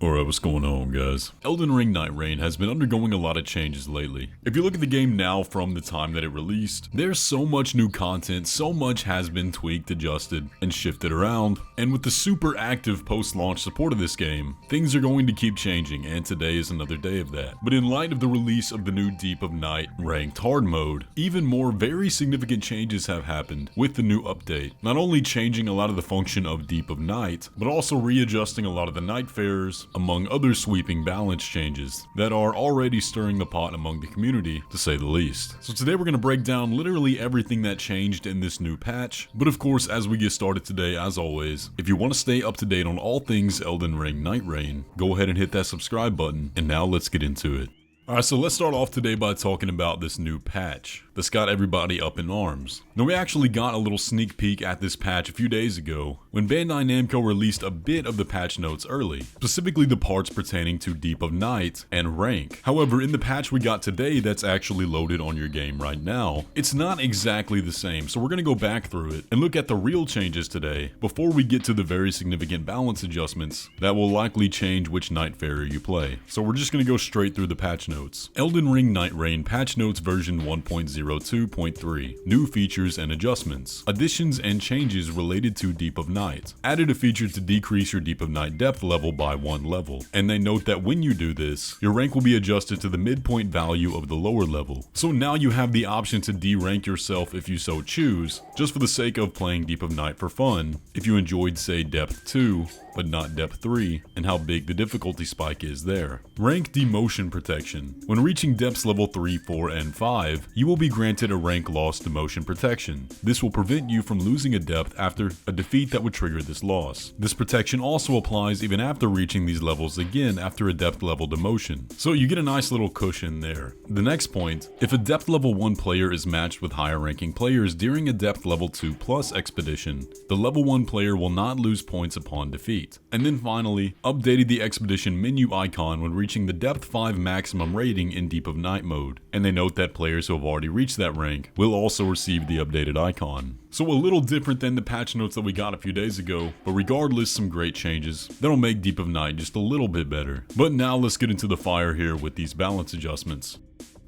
Alright, what's going on, guys? Elden Ring Nightreign has been undergoing a lot of changes lately. If you look at the game now from the time that it released, there's so much new content, so much has been tweaked, adjusted, and shifted around, and with the super active post-launch support of this game, things are going to keep changing, and today is another day of that. But in light of the release of the new Deep of Night ranked hard mode, even more very significant changes have happened with the new update. Not only changing a lot of the function of Deep of Night, but also readjusting a lot of the Nightfarers, among other sweeping balance changes that are already stirring the pot among the community, to say the least. So today we're going to break down literally everything that changed in this new patch, but of course as we get started today, as always, if you want to stay up to date on all things Elden Ring Nightreign, go ahead and hit that subscribe button, and now let's get into it. Alright, so let's start off today by talking about this new patch that's got everybody up in arms. Now, we actually got a little sneak peek at this patch a few days ago when Bandai Namco released a bit of the patch notes early, specifically the parts pertaining to Deep of Night and rank. However, in the patch we got today that's actually loaded on your game right now, it's not exactly the same, so we're going to go back through it and look at the real changes today before we get to the very significant balance adjustments that will likely change which Nightfarer you play. So we're just going to go straight through the patch notes. Elden Ring Nightreign Patch Notes version 1.02.3. New features and adjustments. Additions and changes related to Deep of Night. Added a feature to decrease your Deep of Night depth level by 1 level. And they note that when you do this, your rank will be adjusted to the midpoint value of the lower level. So now you have the option to de-rank yourself if you so choose, just for the sake of playing Deep of Night for fun, if you enjoyed, say, Depth 2, but not Depth 3, and how big the difficulty spike is there. Rank Demotion Protection. When reaching depths level 3, 4, and 5, you will be granted a rank loss demotion protection. This will prevent you from losing a depth after a defeat that would trigger this loss. This protection also applies even after reaching these levels again after a depth level demotion. So you get a nice little cushion there. The next point, if a depth level 1 player is matched with higher ranking players during a depth level 2 plus expedition, the level 1 player will not lose points upon defeat. And then finally, updated the expedition menu icon when reaching the depth 5 maximum rating in Deep of Night mode, and they note that players who have already reached that rank will also receive the updated icon. So a little different than the patch notes that we got a few days ago, but regardless, some great changes that'll make Deep of Night just a little bit better. But now let's get into the fire here with these balance adjustments.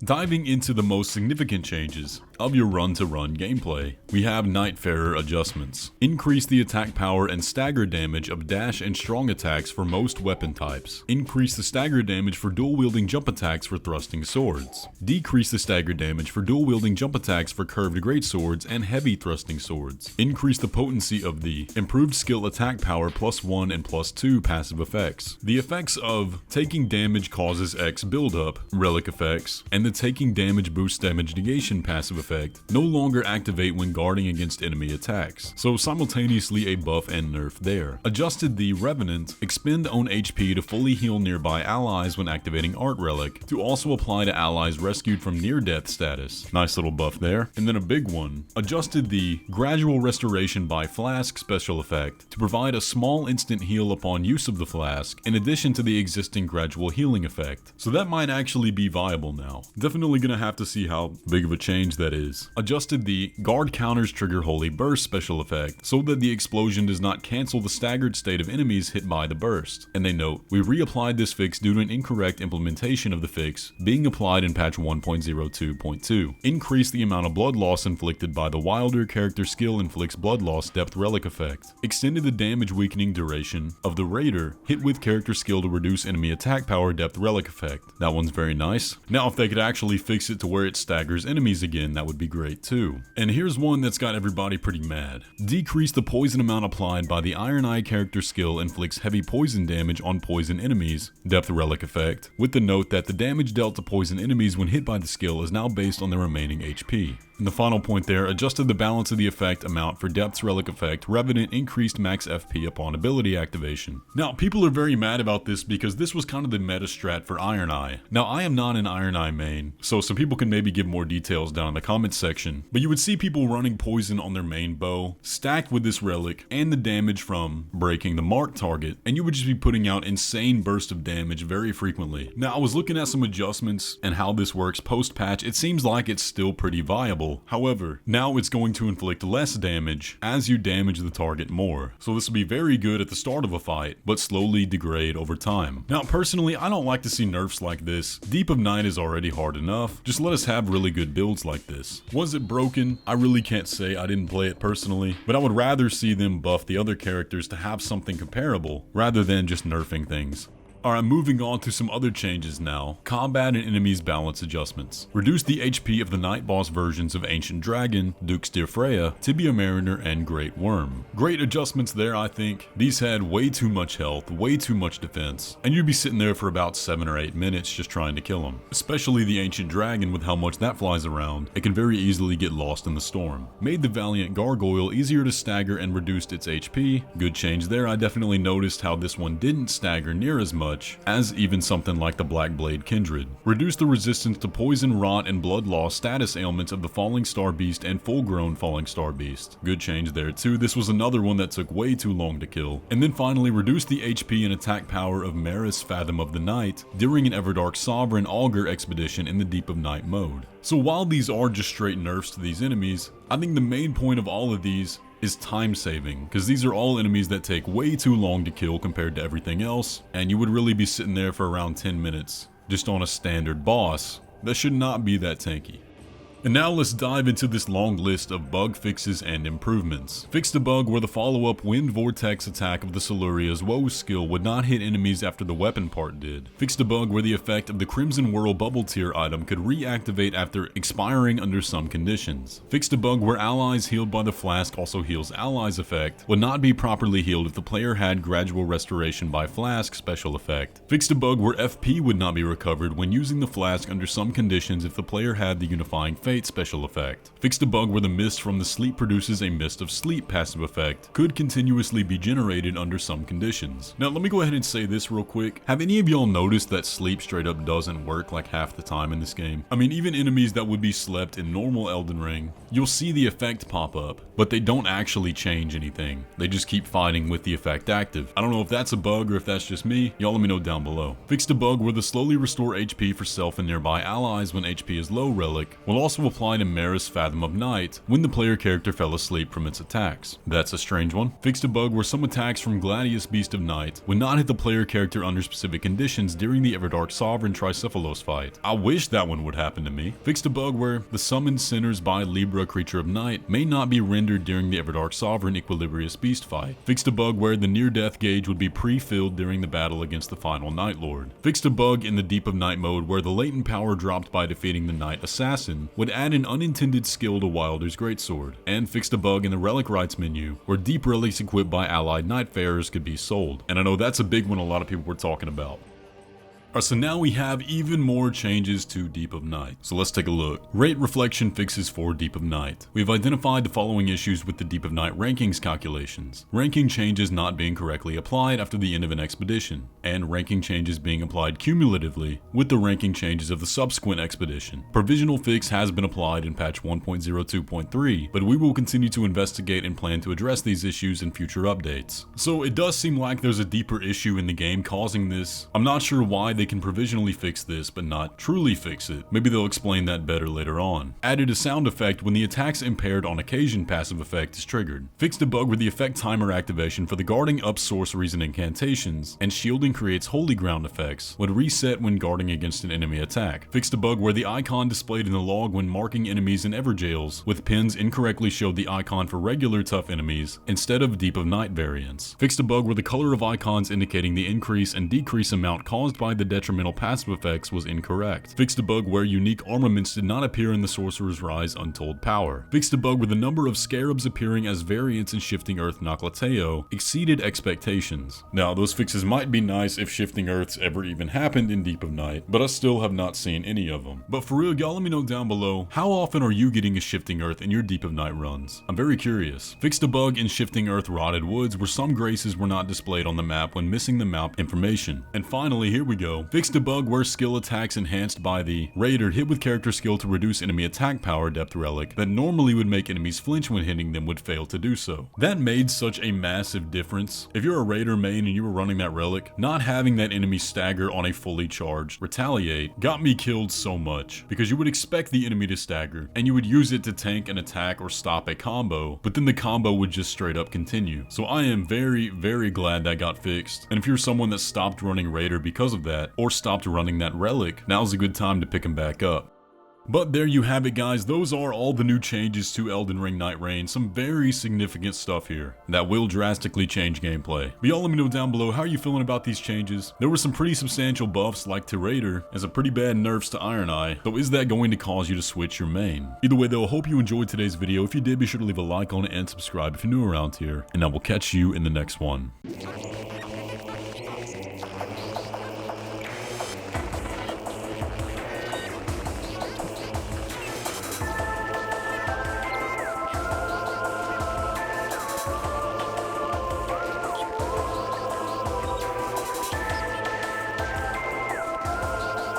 Diving into the most significant changes of your run-to-run gameplay, we have Nightfarer Adjustments. Increase the attack power and stagger damage of dash and strong attacks for most weapon types. Increase the stagger damage for dual-wielding jump attacks for thrusting swords. Decrease the stagger damage for dual-wielding jump attacks for curved greatswords and heavy thrusting swords. Increase the potency of the improved skill attack power +1 and +2 passive effects. The effects of taking damage causes X buildup, relic effects, and the taking damage boost damage negation passive effect no longer activate when guarding against enemy attacks, so simultaneously a buff and nerf there. Adjusted the Revenant, expend own HP to fully heal nearby allies when activating Art Relic, to also apply to allies rescued from near death status. Nice little buff there. And then a big one, adjusted the Gradual Restoration by Flask special effect to provide a small instant heal upon use of the flask, in addition to the existing gradual healing effect. So that might actually be viable now. Definitely gonna have to see how big of a change that is. Adjusted the Guard Counters Trigger Holy Burst special effect so that the explosion does not cancel the staggered state of enemies hit by the burst. And they note, we reapplied this fix due to an incorrect implementation of the fix being applied in patch 1.02.2. Increase the amount of blood loss inflicted by the Wilder character skill inflicts blood loss depth relic effect. Extended the damage weakening duration of the Raider hit with character skill to reduce enemy attack power depth relic effect. That one's very nice. Now if they could actually fix it to where it staggers enemies again, that would be great too. And here's one that's got everybody pretty mad. Decrease the poison amount applied by the Ironeye character skill inflicts heavy poison damage on poison enemies, depth relic effect, with the note that the damage dealt to poison enemies when hit by the skill is now based on their remaining HP. And the final point there, adjusted the balance of the effect amount for Depth's Relic effect, Revenant increased max FP upon ability activation. Now, people are very mad about this because this was kind of the meta strat for Ironeye. Now, I am not an Ironeye main, so some people can maybe give more details down in the comments section, but you would see people running poison on their main bow, stacked with this relic, and the damage from breaking the marked target, and you would just be putting out insane bursts of damage very frequently. Now, I was looking at some adjustments and how this works post-patch. It seems like it's still pretty viable, kill. However, now it's going to inflict less damage as you damage the target more. So this will be very good at the start of a fight, but slowly degrade over time. Now personally, I don't like to see nerfs like this. Deep of Night is already hard enough. Just let us have really good builds like this. Was it broken? I really can't say. I didn't play it personally, but I would rather see them buff the other characters to have something comparable rather than just nerfing things. Alright, moving on to some other changes now. Combat and enemies balance adjustments. Reduce the HP of the night boss versions of Ancient Dragon, Duke's Dear Freya, Tibia Mariner, and Great Worm. Great adjustments there, I think. These had way too much health, way too much defense, and you'd be sitting there for about 7 or 8 minutes just trying to kill them. Especially the Ancient Dragon, with how much that flies around, it can very easily get lost in the storm. Made the Valiant Gargoyle easier to stagger and reduced its HP. Good change there. I definitely noticed how this one didn't stagger near as much as even something like the Black Blade Kindred. Reduce the resistance to poison, rot, and blood loss status ailments of the Falling Star Beast and full-grown Falling Star Beast. Good change there too. This was another one that took way too long to kill. And then finally, reduce the HP and attack power of Maris Fathom of the Night during an Everdark Sovereign Augur expedition in the Deep of Night mode. So while these are just straight nerfs to these enemies, I think the main point of all of these is time saving, because these are all enemies that take way too long to kill compared to everything else, and you would really be sitting there for around 10 minutes just on a standard boss that should not be that tanky. And now let's dive into this long list of bug fixes and improvements. Fixed a bug where the follow-up Wind Vortex attack of the Siluria's Woe skill would not hit enemies after the weapon part did. Fixed a bug where the effect of the Crimson Whirl Bubble Tier item could reactivate after expiring under some conditions. Fixed a bug where allies healed by the flask also heals allies effect would not be properly healed if the player had Gradual Restoration by Flask special effect. Fixed a bug where FP would not be recovered when using the flask under some conditions if the player had the Unifying Fate special effect. Fixed a bug where the mist from the sleep produces a Mist of Sleep passive effect could continuously be generated under some conditions. Now let me go ahead and say this real quick. Have any of y'all noticed that sleep straight up doesn't work like half the time in this game? I mean, even enemies that would be slept in normal Elden Ring, you'll see the effect pop up, but they don't actually change anything. They just keep fighting with the effect active. I don't know if that's a bug or if that's just me. Y'all let me know down below. Fixed a bug where the slowly restore HP for self and nearby allies when HP is low relic will also apply to Maris Fathom of Night when the player character fell asleep from its attacks. That's a strange one. Fixed a bug where some attacks from Gladius Beast of Night would not hit the player character under specific conditions during the Everdark Sovereign Tricephalos fight. I wish that one would happen to me. Fixed a bug where the summoned sinners by Libra Creature of Night may not be rendered during the Everdark Sovereign Equilibrious Beast fight. Fixed a bug where the near-death gauge would be pre-filled during the battle against the final Night Lord. Fixed a bug in the Deep of Night mode where the latent power dropped by defeating the Night Assassin would add an unintended skill to Wilder's Greatsword, and fixed a bug in the Relic Rights menu where deep relics equipped by allied Nightfarers could be sold. And I know that's a big one a lot of people were talking about. Alright, so now we have even more changes to Deep of Night. So let's take a look. Rate reflection fixes for Deep of Night. We've identified the following issues with the Deep of Night rankings calculations. Ranking changes not being correctly applied after the end of an expedition, and ranking changes being applied cumulatively with the ranking changes of the subsequent expedition. Provisional fix has been applied in patch 1.02.3, but we will continue to investigate and plan to address these issues in future updates. So it does seem like there's a deeper issue in the game causing this. I'm not sure why they can provisionally fix this but not truly fix it. Maybe they'll explain that better later on. Added a sound effect when the attack's impaired on occasion passive effect is triggered. Fixed a bug where the effect timer activation for the guarding up sorceries and incantations and shielding creates holy ground effects would reset when guarding against an enemy attack. Fixed a bug where the icon displayed in the log when marking enemies in Everjails with pins incorrectly showed the icon for regular tough enemies instead of Deep of Night variants. Fixed a bug where the color of icons indicating the increase and decrease amount caused by the detrimental passive effects was incorrect. Fixed a bug where unique armaments did not appear in the Sorcerer's Rise Untold Power. Fixed a bug where the number of scarabs appearing as variants in Shifting Earth Noclateo exceeded expectations. Now, those fixes might be nice if Shifting Earths ever even happened in Deep of Night, but I still have not seen any of them. But for real, y'all let me know down below, how often are you getting a Shifting Earth in your Deep of Night runs? I'm very curious. Fixed a bug in Shifting Earth Rotted Woods where some graces were not displayed on the map when missing the map information. And finally, here we go. video, fixed a bug where skill attacks enhanced by the Raider hit with character skill to reduce enemy attack power depth relic that normally would make enemies flinch when hitting them would fail to do so. That made such a massive difference. If you're a Raider main and you were running that relic, not having that enemy stagger on a fully charged retaliate got me killed so much, because you would expect the enemy to stagger and you would use it to tank an attack or stop a combo, but then the combo would just straight up continue. So I am very glad that got fixed, and if you're someone that stopped running Raider because of that, or stopped running that relic, now's a good time to pick him back up. But there you have it, guys. Those are all the new changes to Elden Ring Nightreign. Some very significant stuff here that will drastically change gameplay. But y'all let me know down below, how are you feeling about these changes? There were some pretty substantial buffs like to Raider, and some pretty bad nerfs to Ironeye. So is that going to cause you to switch your main? Either way though, I hope you enjoyed today's video. If you did, be sure to leave a like on it and subscribe if you're new around here. And I will catch you in the next one.